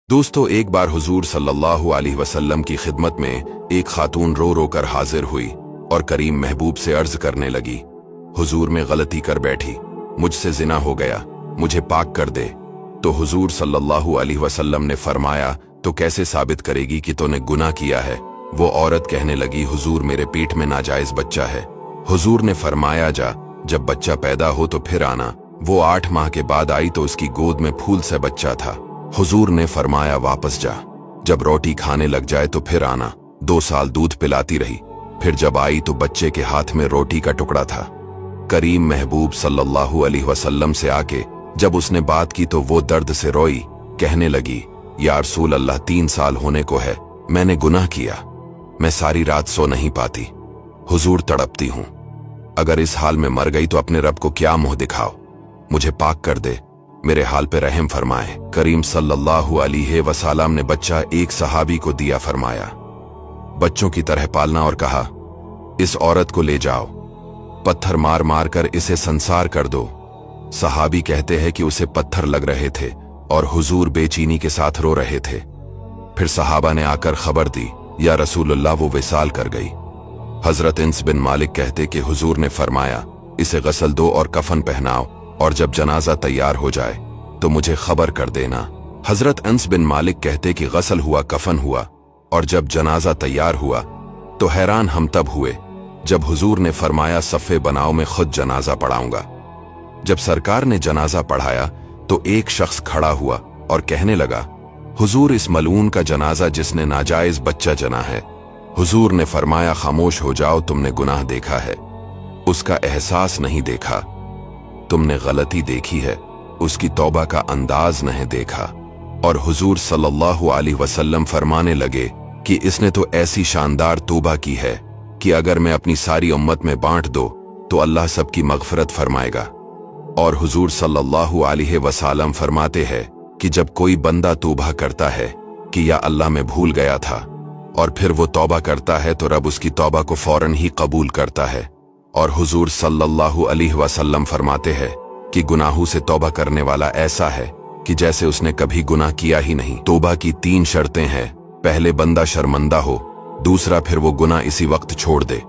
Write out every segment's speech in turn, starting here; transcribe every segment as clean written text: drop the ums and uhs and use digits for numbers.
दोस्तों, एक बार हुजूर सल्लल्लाहु अलैहि वसल्लम की खिदमत में एक खातून रो रो कर हाजिर हुई और करीम महबूब से अर्ज करने लगी, हुजूर में गलती कर बैठी, मुझसे जिना हो गया, मुझे पाक कर दे। तो हुजूर सल्लल्लाहु अलैहि वसल्लम ने फरमाया, तो कैसे साबित करेगी कि तूने गुनाह किया है? वो औरत कहने लगी, हुजूर मेरे पेट में नाजायज बच्चा है। हुजूर ने फरमाया, जा, जब बच्चा पैदा हो तो फिर आना। वो 8 माह के बाद आई तो उसकी गोद में फूल सा बच्चा था। हुजूर ने फरमाया, वापस जा, जब रोटी खाने लग जाए तो फिर आना। 2 साल दूध पिलाती रही, फिर जब आई तो बच्चे के हाथ में रोटी का टुकड़ा था। करीम महबूब सल्लल्लाहु अलैहि वसल्लम से आके जब उसने बात की तो वो दर्द से रोई, कहने लगी, या रसूल अल्लाह, 3 साल होने को है, मैंने गुनाह किया, मैं सारी रात सो नहीं पाती। हुजूर, तड़पती हूं, अगर इस हाल में मर गई तो अपने रब को क्या मुंह दिखाओ, मुझे पाक कर दे, मेरे हाल पे रहम फरमाए। करीम सल्लल्लाहु अलैहि वसल्लम ने बच्चा एक सहाबी को दिया, फरमाया, बच्चों की तरह पालना, और कहा, इस औरत को ले जाओ, पत्थर मार मार कर इसे संसार कर दो। सहाबी कहते हैं कि उसे पत्थर लग रहे थे और हुजूर बेचैनी के साथ रो रहे थे। फिर सहाबा ने आकर खबर दी, या रसूलुल्लाह, वो विसाल कर गई। हजरत इंस बिन मालिक कहते कि हुजूर ने फरमाया, इसे गसल दो और कफन पहनाओ, और जब जनाजा तैयार हो जाए तो मुझे खबर कर देना। हजरत इंस बिन मालिक कहते कि गसल हुआ, कफन हुआ, और जब जनाजा तैयार हुआ तो हैरान हम तब हुए जब हुजूर ने फरमाया, सफ़े बनाओ, मैं खुद जनाजा पढ़ाऊंगा। जब सरकार ने जनाजा पढ़ाया तो एक शख्स खड़ा हुआ और कहने लगा, हुजूर, इस मलून का जनाजा जिसने नाजायज बच्चा जना है। हुजूर ने फरमाया, खामोश हो जाओ, तुमने गुनाह देखा है, उसका एहसास नहीं देखा, तुमने गलती देखी है, उसकी तौबा का अंदाज नहीं देखा। और हुजूर सल्लल्लाहु अलैहि वसल्लम फरमाने लगे कि इसने तो ऐसी शानदार तौबा की है कि अगर मैं अपनी सारी उम्मत में बांट दो तो अल्लाह सबकी मगफरत फरमाएगा। और हुजूर सल्लल्लाहु अलैहि वसल्लम फरमाते हैं कि जब कोई बंदा तौबा करता है कि या अल्लाह मैं भूल गया था, और फिर वो तौबा करता है तो रब उसकी तौबा को फौरन ही कबूल करता है। और हुजूर सल्लल्लाहु अलैहि वसल्लम फरमाते हैं कि गुनाहों से तौबा करने वाला ऐसा है कि जैसे उसने कभी गुनाह किया ही नहीं। तौबा की 3 शर्तें हैं, पहले बंदा शर्मंदा हो, दूसरा फिर वो गुनाह इसी वक्त छोड़ दे,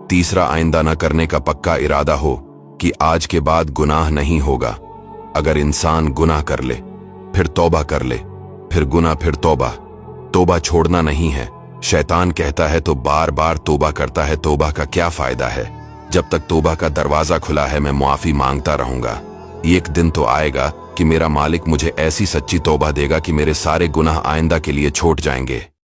तीसरा आइंदा न करने का पक्का इरादा हो कि आज के बाद गुनाह नहीं होगा। अगर इंसान गुनाह कर ले, फिर तौबा कर ले, फिर गुनाह, फिर तौबा, तौबा छोड़ना नहीं है। शैतान कहता है तो बार बार तौबा करता है, तौबा का क्या फायदा है? जब तक तौबा का दरवाजा खुला है मैं मुआफी मांगता रहूंगा। एक दिन तो आएगा कि मेरा मालिक मुझे ऐसी सच्ची तौबा देगा कि मेरे सारे गुनाह आइंदा के लिए छोड़ जाएंगे।